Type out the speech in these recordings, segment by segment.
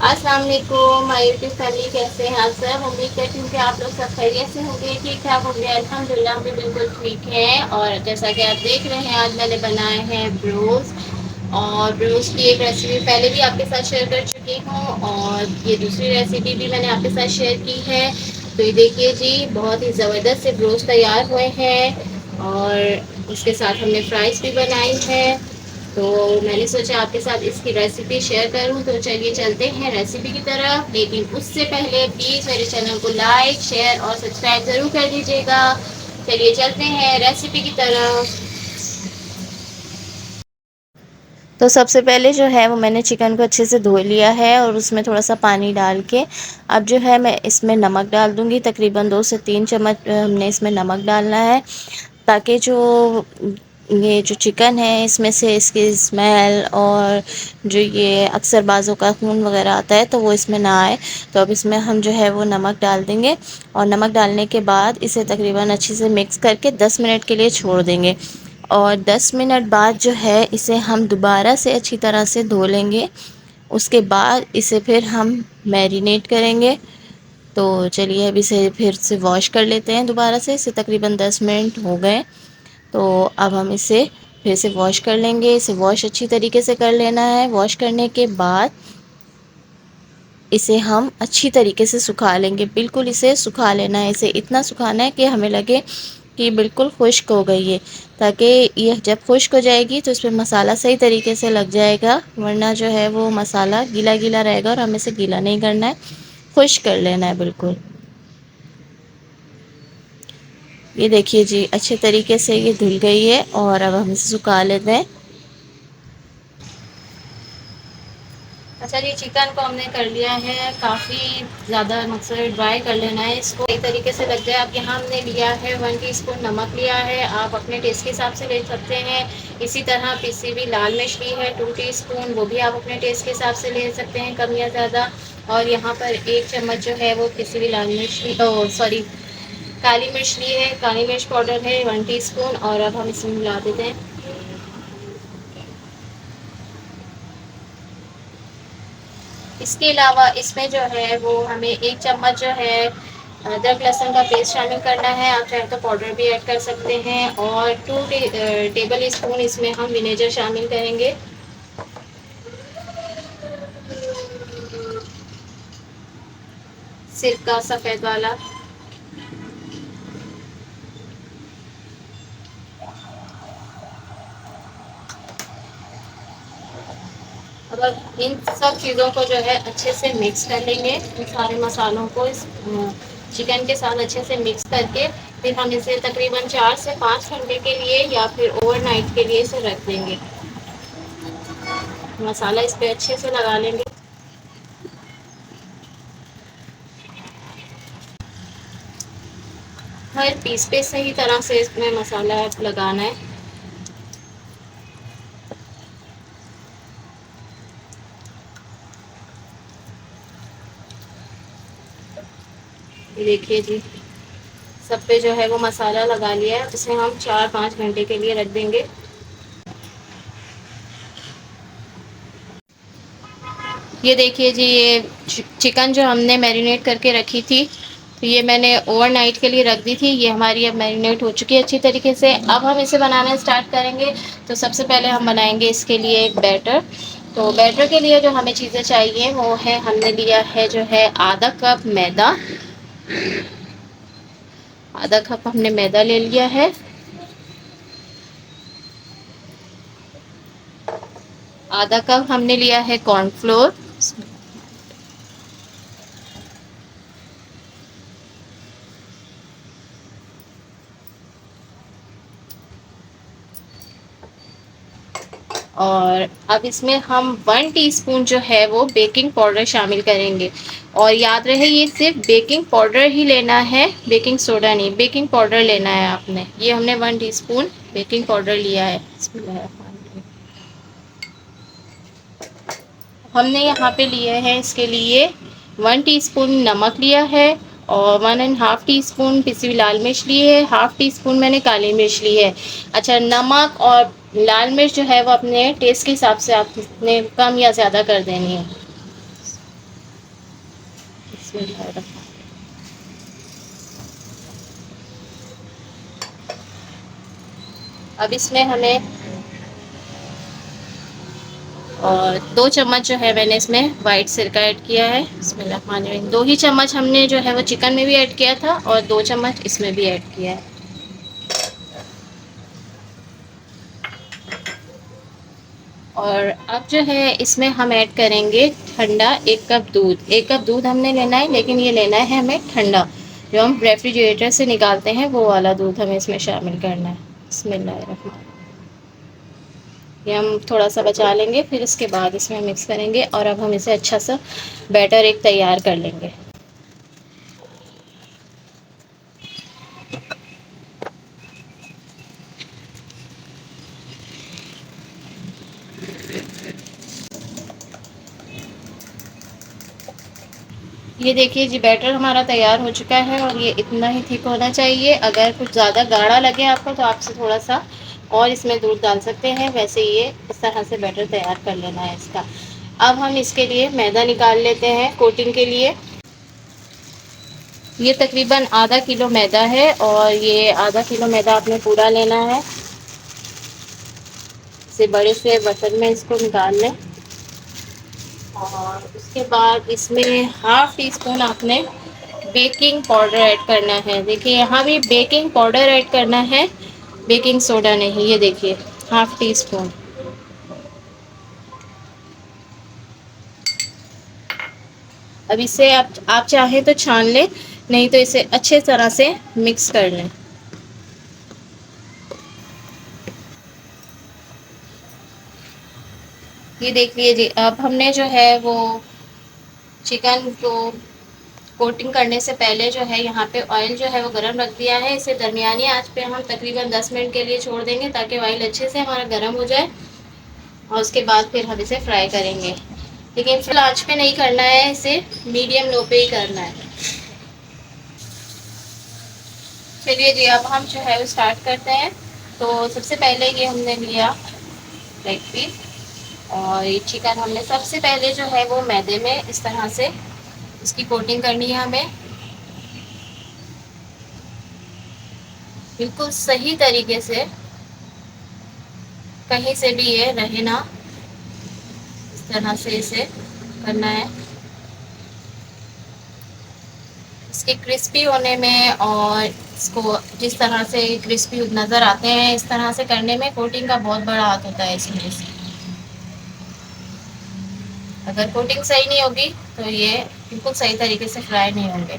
अस्सलाम वालेकुम my YouTube family, कैसे हैं आप सब। उम्मीद करती हूँ कि आप लोग सब खैरियत से होंगे, ठीक ठाक होंगे। अल्हम्दुलिल्लाह हम भी बिल्कुल ठीक हैं। और जैसा कि आप देख रहे हैं, आज मैंने बनाए हैं ब्रोस। और ब्रोस की एक रेसिपी पहले भी आपके साथ शेयर कर चुकी हूँ, और ये दूसरी रेसिपी भी मैंने आपके साथ शेयर की है। तो ये देखिए जी, बहुत ही ज़बरदस्त से ब्रोस तैयार हुए हैं, और इसके साथ हमने फ्राइज़ भी बनाई है। तो मैंने सोचा आपके साथ इसकी रेसिपी शेयर करूं। तो चलिए चलते हैं रेसिपी की तरफ, लेकिन उससे पहले प्लीज़ मेरे चैनल को लाइक, शेयर और सब्सक्राइब ज़रूर कर दीजिएगा। चलिए चलते हैं रेसिपी की तरफ। तो सबसे पहले जो है वो मैंने चिकन को अच्छे से धो लिया है, और उसमें थोड़ा सा पानी डाल के अब जो है मैं इसमें नमक डाल दूँगी। तकरीबन 2 से 3 चम्मच हमने इसमें नमक डालना है, ताकि ये जो चिकन है इसमें से इसकी स्मेल और जो ये अक्सर बाज़ों का खून वगैरह आता है तो वो इसमें ना आए। तो अब इसमें हम जो है वो नमक डाल देंगे, और नमक डालने के बाद इसे तकरीबन अच्छे से मिक्स करके 10 मिनट के लिए छोड़ देंगे। और 10 मिनट बाद जो है इसे हम दोबारा से अच्छी तरह से धो लेंगे। उसके बाद इसे फिर हम मैरिनेट करेंगे। तो चलिए अब इसे फिर से वॉश कर लेते हैं दोबारा से। इसे तकरीबन 10 मिनट हो गए, तो अब हम इसे फिर से वॉश कर लेंगे। इसे वॉश अच्छी तरीके से कर लेना है। वॉश करने के बाद इसे हम अच्छी तरीके से सुखा लेंगे। बिल्कुल इसे सुखा लेना है। इसे इतना सुखाना है कि हमें लगे कि बिल्कुल खुश्क हो गई है, ताकि ये जब खुश्क हो जाएगी तो इसमें मसाला सही तरीके से लग जाएगा। वरना जो है वो मसाला गीला गीला रहेगा, और हमें इसे गीला नहीं करना है, खुश्क कर लेना है बिल्कुल। ये देखिए जी, अच्छे तरीके से ये धुल गई है, और अब हम इसे सुखा लेते हैं। अच्छा जी, चिकन को हमने कर लिया है काफ़ी ज़्यादा, मकसद ड्राई कर लेना है इसको, सही तरीके से लग जाए। अब यहाँ हमने लिया है 1 टीस्पून नमक लिया है, आप अपने टेस्ट के हिसाब से ले सकते हैं। इसी तरह पिसी हुई लाल मिर्च ली है 2 टीस्पून, वो भी आप अपने टेस्ट के हिसाब से ले सकते हैं, कम या ज़्यादा। और यहाँ पर 1 चम्मच जो है वो पिसी हुई लाल मिर्च ली, सॉरी, काली मिर्च ली है। काली मिर्च पाउडर है 1 टीस्पून, और अब हम इसमें मिला देते हैं। इसके अलावा इसमें जो है वो हमें 1 चम्मच जो है अदरक लहसुन का पेस्ट शामिल करना है। आप चाहे तो पाउडर भी ऐड कर सकते हैं। और 2 टेबल स्पून इसमें हम विनेगर शामिल करेंगे। सिरका सफ़ेद वाला। अब इन सब चीज़ों को जो है अच्छे से मिक्स कर लेंगे। इन सारे मसालों को इस चिकन के साथ अच्छे से मिक्स करके फिर हम इसे तकरीबन 4 से 5 घंटे के लिए या फिर ओवरनाइट के लिए इसे रख देंगे। मसाला इस पर अच्छे से लगा लेंगे। हर पीस पे सही तरह से इसमें मसाला लगाना है। देखिए जी, सब पे जो है वो मसाला लगा लिया है। इसे हम 4-5 घंटे के लिए रख देंगे। ये देखिए जी, ये चिकन जो हमने मैरिनेट करके रखी थी, तो ये मैंने ओवरनाइट के लिए रख दी थी। ये हमारी अब मैरिनेट हो चुकी है अच्छी तरीके से। अब हम इसे बनाना स्टार्ट करेंगे। तो सबसे पहले हम बनाएंगे इसके लिए एक बैटर। तो बैटर के लिए जो हमें चीज़ें चाहिए वो है, हमने लिया है जो है आधा कप मैदा। आधा कप हमने मैदा ले लिया है। आधा कप हमने लिया है कॉर्नफ्लोर। और अब इसमें हम 1 टीस्पून जो है वो बेकिंग पाउडर शामिल करेंगे। और याद रहे, ये सिर्फ बेकिंग पाउडर ही लेना है, बेकिंग सोडा नहीं, बेकिंग पाउडर लेना है आपने। ये हमने 1 टीस्पून बेकिंग पाउडर लिया है। हमने यहाँ पे लिए हैं इसके लिए 1 टीस्पून नमक लिया है, और 1.5 टीस्पून पिसी हुई लाल मिर्च ली है। 1/2 टीस्पून मैंने काली मिर्च ली है। अच्छा, नमक और लाल मिर्च जो है वो अपने टेस्ट के हिसाब से आपने कम या ज़्यादा कर देनी है। बिस्मिल्लाहिर्रहमानिर्रहीम। अब इसमें हमें और 2 चम्मच जो है मैंने इसमें वाइट सिरका ऐड किया है। बिस्मिल्लाहिर्रहमानिर्रहीम। 2 ही चम्मच हमने जो है वो चिकन में भी ऐड किया था और 2 चम्मच इसमें भी ऐड किया है। और अब जो है इसमें हम ऐड करेंगे ठंडा 1 कप दूध। 1 कप दूध हमने लेना है, लेकिन ये लेना है हमें ठंडा, जो हम रेफ्रिजरेटर से निकालते हैं वो वाला दूध हमें इसमें शामिल करना है। बिस्मिल्लाहिर्रहमानिर्रहीम। ये हम थोड़ा सा बचा लेंगे, फिर इसके बाद इसमें मिक्स करेंगे और अब हम इसे अच्छा सा बैटर एक तैयार कर लेंगे। ये देखिए जी, बैटर हमारा तैयार हो चुका है और ये इतना ही थिक होना चाहिए। अगर कुछ ज़्यादा गाढ़ा लगे आपको तो आपसे थोड़ा सा और इसमें दूध डाल सकते हैं। वैसे ये इस तरह से बैटर तैयार कर लेना है इसका। अब हम इसके लिए मैदा निकाल लेते हैं कोटिंग के लिए। ये तकरीबन आधा किलो मैदा है और ये आधा किलो मैदा आपने पूरा लेना है। इसे बड़े से बर्तन में इसको निकाल लें और उसके बाद इसमें हाफ टी स्पून आपने बेकिंग पाउडर ऐड करना है। देखिए यहाँ भी बेकिंग पाउडर ऐड करना है, बेकिंग सोडा नहीं। ये देखिए हाफ टी स्पून। अब इसे आप चाहें तो छान लें, नहीं तो इसे अच्छे तरह से मिक्स कर लें। ये देखिए जी, अब हमने जो है वो चिकन को कोटिंग करने से पहले जो है यहाँ पे ऑयल जो है वो गर्म रख दिया है। इसे दरमियानी आंच पे हम तकरीबन 10 मिनट के लिए छोड़ देंगे ताकि ऑयल अच्छे से हमारा गर्म हो जाए और उसके बाद फिर हम इसे फ्राई करेंगे। लेकिन फुल आंच पे नहीं करना है, इसे मीडियम लो पे ही करना है। चलिए जी, अब हम जो है वो स्टार्ट करते हैं। तो सबसे पहले ये हमने लिया लेग पीस और ये चिकन हमने सबसे पहले जो है वो मैदे में इस तरह से इसकी कोटिंग करनी है हमें, बिल्कुल सही तरीके से, कहीं से भी ये रहे ना, इस तरह से इसे करना है। इसके क्रिस्पी होने में और इसको जिस तरह से क्रिस्पी नज़र आते हैं इस तरह से करने में कोटिंग का बहुत बड़ा हाथ होता है इसमें। अगर कोटिंग सही नहीं होगी तो ये बिल्कुल सही तरीके से फ्राई नहीं होंगे।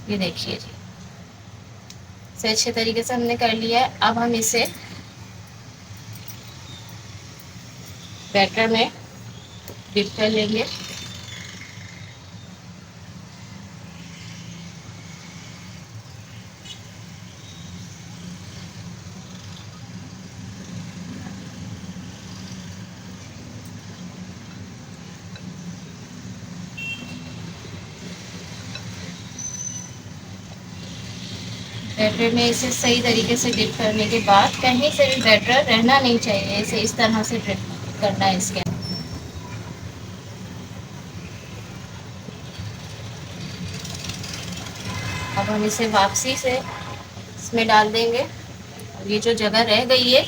ये देखिए जी, इसे अच्छे तरीके से हमने कर लिया है। अब हम इसे बैटर में डिप कर लेंगे। बैटर में इसे सही तरीके से डिप करने के बाद कहीं से भी बैटर रहना नहीं चाहिए। इसे इस तरह से डिप करना है इसके। अब हम इसे वापसी से इसमें डाल देंगे और ये जो जगह रह गई है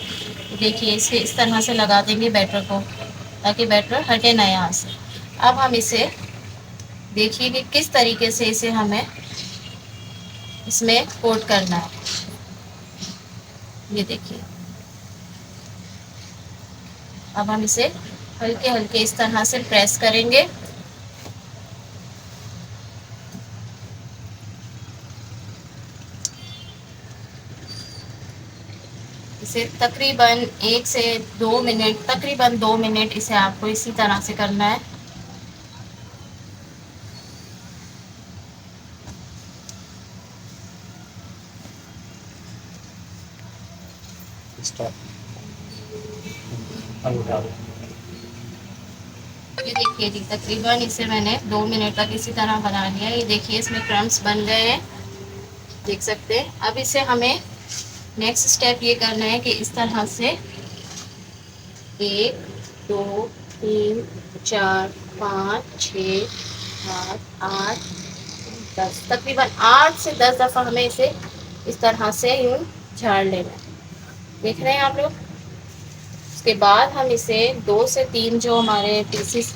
देखिए इसे इस तरह से लगा देंगे बैटर को, ताकि बैटर हटे ना यहाँ से। अब हम इसे देखिए कि किस तरीके से इसे हमें इसमें कोट करना है। ये देखिए, अब हम इसे हल्के हल्के इस तरह से प्रेस करेंगे। इसे तकरीबन 1 से 2 मिनट, तकरीबन 2 मिनट इसे आपको इसी तरह से करना है। ये देखिए जी, तकरीबन इसे मैंने 2 मिनट तक इसी तरह बना लिया। ये देखिए इसमें क्रम्स बन गए हैं, देख सकते हैं। अब इसे हमें नेक्स्ट स्टेप ये करना है कि इस तरह से 1 2 3 4 5 6 7 8 10 तकरीबन 8 से 10 दफ़ा हमें इसे इस तरह से यूँ झाड़ लेना है। देख रहे हैं आप लोग। उसके बाद हम इसे 2 से 3 जो हमारे पीसेस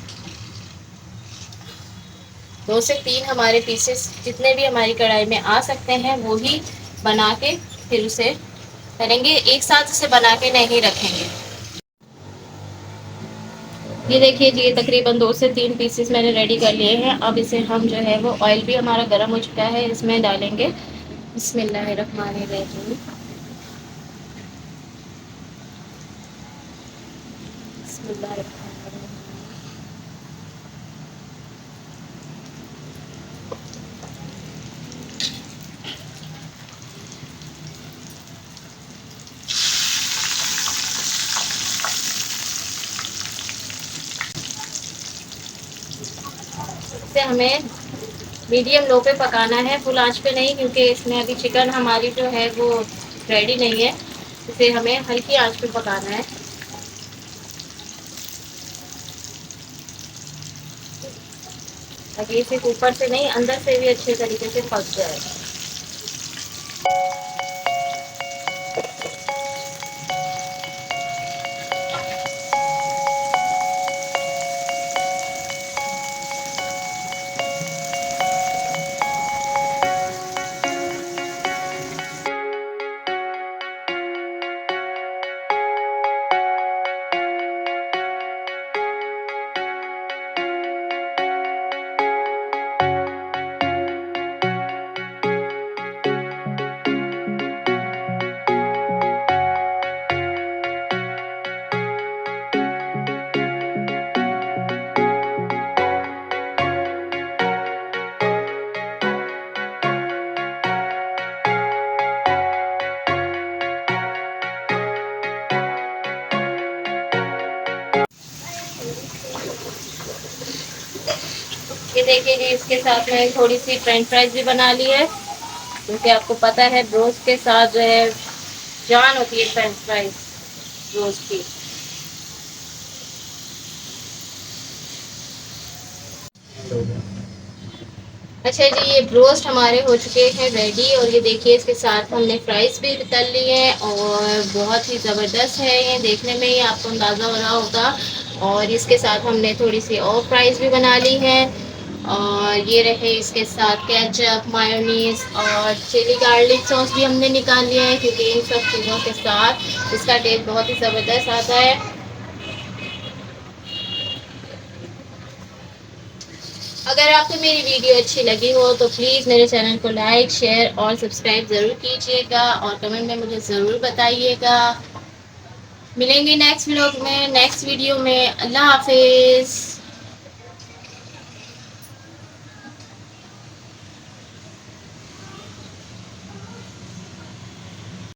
2 से 3 हमारे पीसेस जितने भी हमारी कढ़ाई में आ सकते हैं वो ही बना के फिर उसे करेंगे। एक साथ इसे बना के नहीं रखेंगे। ये देखिए जी, ये तकरीबन 2 से 3 पीसेस मैंने रेडी कर लिए हैं। अब इसे हम जो है वो ऑयल भी हमारा गर्म हो चुका है, इसमें डालेंगे। बिस्मिल्लाहिर्रहमानिर्रहीम। बिस्मिल्लाहिर्रहमानिर्रहीम। इसे हमें मीडियम लो पे पकाना है, फुल आंच पे नहीं, क्योंकि इसमें अभी चिकन हमारी जो है वो रेडी नहीं है। इसे हमें हल्की आंच पे पकाना है। ताकि इसे ऊपर से नहीं अंदर से भी अच्छे तरीके से पक जाए। ये देखिए जी, इसके साथ में थोड़ी सी फ्रेंच फ्राइज भी बना ली है, क्योंकि आपको पता है ब्रोस्ट के साथ जो है जान होती है फ्रेंच फ्राइज ब्रोस्ट की। अच्छा जी, ये ब्रोस्ट हमारे हो चुके हैं रेडी, और ये देखिए इसके साथ हमने फ्राइज भी तल ली है और बहुत ही ज़बरदस्त है। ये देखने में ही आपको अंदाज़ा हो रहा होगा। और इसके साथ हमने थोड़ी सी और फ्राइज भी बना ली है। और ये रहे इसके साथ केचप, मायोनीज और चिली गार्लिक सॉस भी हमने निकाल लिया है, क्योंकि इन सब चीज़ों के साथ इसका टेस्ट बहुत ही ज़बरदस्त आता है। अगर आपको मेरी वीडियो अच्छी लगी हो तो प्लीज़ मेरे चैनल को लाइक, शेयर और सब्सक्राइब ज़रूर कीजिएगा, और कमेंट में मुझे ज़रूर बताइएगा। मिलेंगे नेक्स्ट व्लॉग में, नेक्स्ट वीडियो में। अल्लाह हाफिज़।